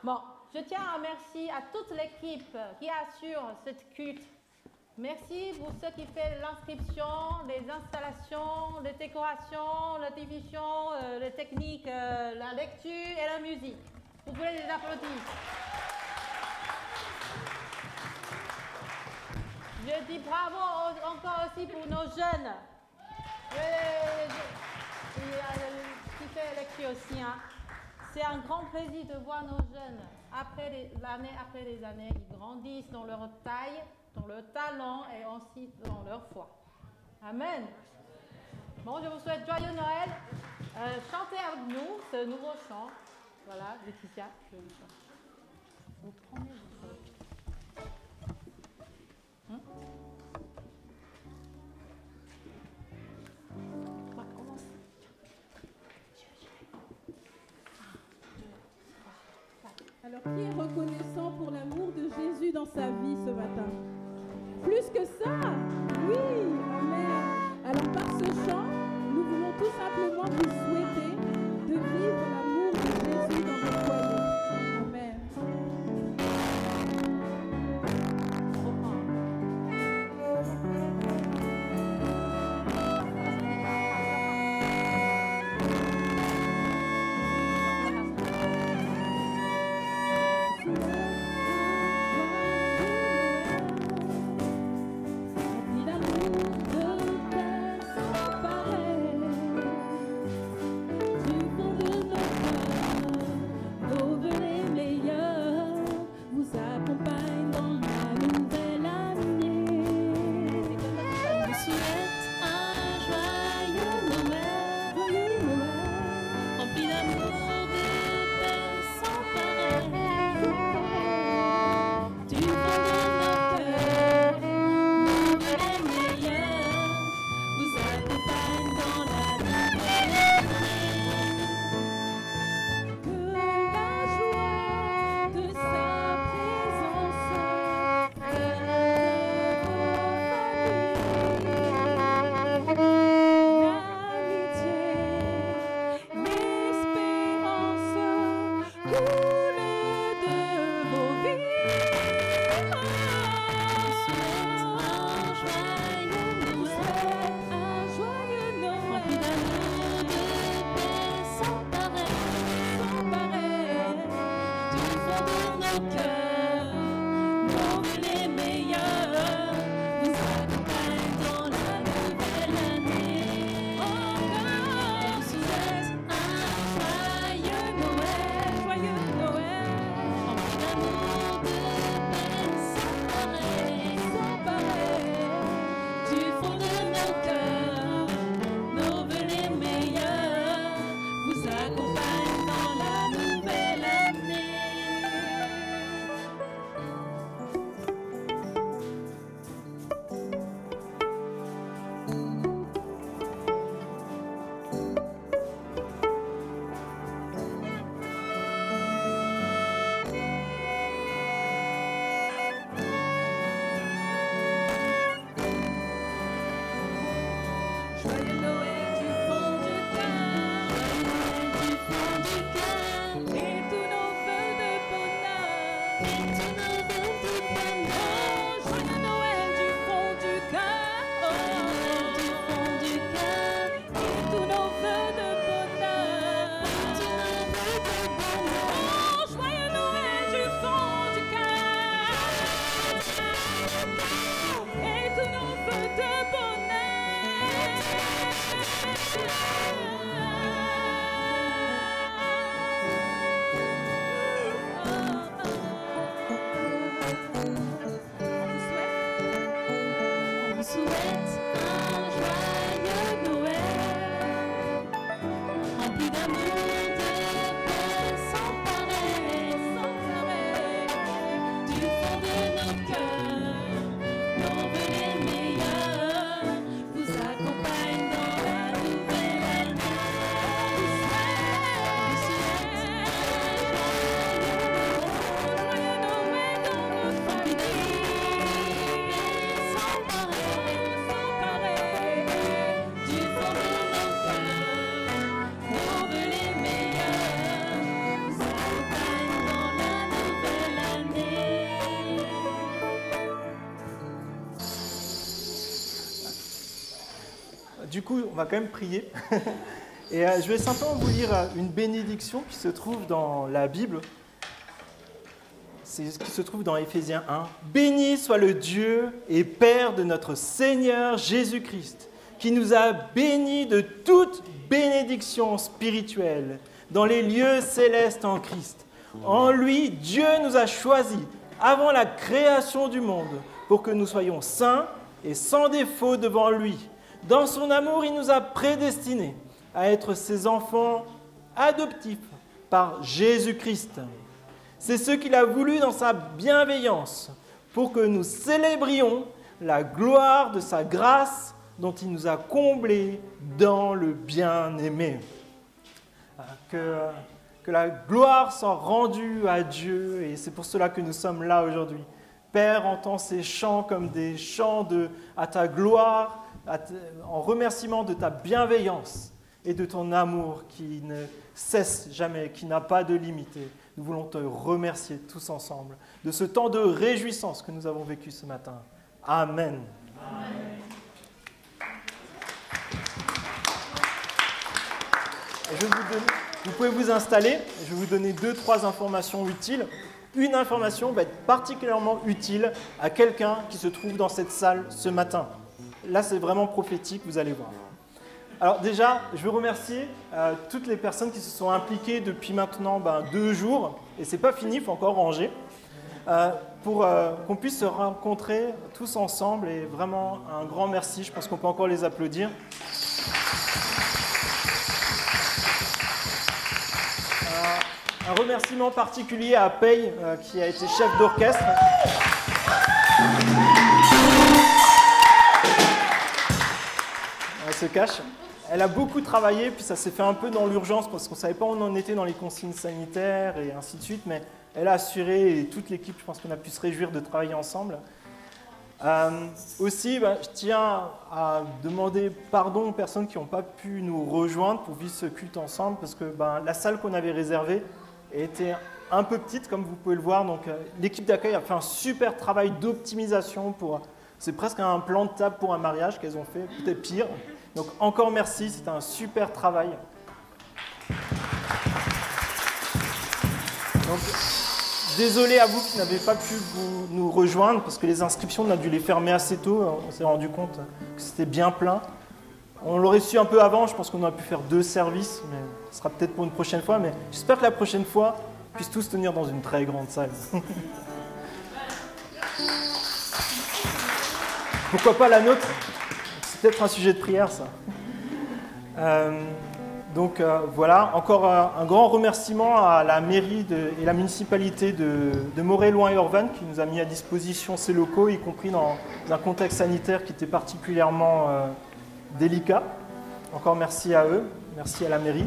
Speaker 2: Bon, je tiens à remercier à toute l'équipe qui assure cette culte. Merci pour ceux qui font l'inscription, les installations, les décorations, la diffusion, les techniques, la lecture et la musique. Vous pouvez les applaudir. Je dis bravo encore aussi pour nos jeunes. Qui fait lecture aussi. Hein. C'est un grand plaisir de voir nos jeunes. L'année après les années, ils grandissent dans leur taille, dans leur talent et aussi dans leur foi. Amen. Bon, je vous souhaite joyeux Noël. Chantez avec nous ce nouveau chant. Voilà, Laetitia, je vous chante. Vous prenez votre... On va commencer.
Speaker 3: Alors, qui est reconnaissant pour l'amour de Jésus dans sa vie ce matin? Plus que ça? Oui, amen. Alors, par ce chant, nous voulons tout simplement vous souhaiter de vivre l'amour de Jésus dans votre foyer. Amen.
Speaker 8: Du coup, on va quand même prier. Et je vais simplement vous lire une bénédiction qui se trouve dans la Bible. C'est ce qui se trouve dans Éphésiens 1. « Béni soit le Dieu et Père de notre Seigneur Jésus-Christ, qui nous a bénis de toute bénédiction spirituelle dans les lieux célestes en Christ. En lui, Dieu nous a choisis avant la création du monde pour que nous soyons saints et sans défaut devant lui. Dans son amour, il nous a prédestinés à être ses enfants adoptifs par Jésus-Christ. C'est ce qu'il a voulu dans sa bienveillance pour que nous célébrions la gloire de sa grâce dont il nous a comblés dans le bien-aimé. Que que la gloire soit rendue à Dieu, et c'est pour cela que nous sommes là aujourd'hui. Père, entends ces chants comme des chants à ta gloire, en remerciement de ta bienveillance et de ton amour qui ne cesse jamais, qui n'a pas de limite. Nous voulons te remercier tous ensemble de ce temps de réjouissance que nous avons vécu ce matin. Amen. Amen. Vous pouvez vous installer. Je vais vous donner 2-3 informations utiles. Une information va être particulièrement utile à quelqu'un qui se trouve dans cette salle ce matin. Là, c'est vraiment prophétique, vous allez voir. Alors déjà, je veux remercier toutes les personnes qui se sont impliquées depuis maintenant 2 jours. Et ce n'est pas fini, il faut encore ranger. Pour qu'on puisse se rencontrer tous ensemble. Et vraiment, un grand merci. Je pense qu'on peut encore les applaudir. Un remerciement particulier à Paye, qui a été chef d'orchestre. Elle se cache. Elle a beaucoup travaillé, puis ça s'est fait un peu dans l'urgence parce qu'on ne savait pas où on en était dans les consignes sanitaires et ainsi de suite, mais elle a assuré, et toute l'équipe, je pense qu'on a pu se réjouir de travailler ensemble. Aussi, je tiens à demander pardon aux personnes qui n'ont pas pu nous rejoindre pour vivre ce culte ensemble, parce que la salle qu'on avait réservée était un peu petite, comme vous pouvez le voir. Donc, l'équipe d'accueil a fait un super travail d'optimisation. C'est presque un plan de table pour un mariage qu'elles ont fait, peut-être pire. Donc, encore merci, c'était un super travail. Donc, désolé à vous qui n'avez pas pu nous rejoindre, parce que les inscriptions, on a dû les fermer assez tôt. On s'est rendu compte que c'était bien plein. On l'aurait su un peu avant, je pense qu'on aurait pu faire 2 services, mais ce sera peut-être pour une prochaine fois. Mais j'espère que la prochaine fois, on puisse tous tenir dans une très grande salle. Pourquoi pas la nôtre? C'est peut-être un sujet de prière, ça. Donc voilà, encore un grand remerciement à la mairie et la municipalité de Morée-Loing et Orvanne qui nous a mis à disposition ces locaux, y compris dans un contexte sanitaire qui était particulièrement délicat. Encore merci à eux, merci à la mairie.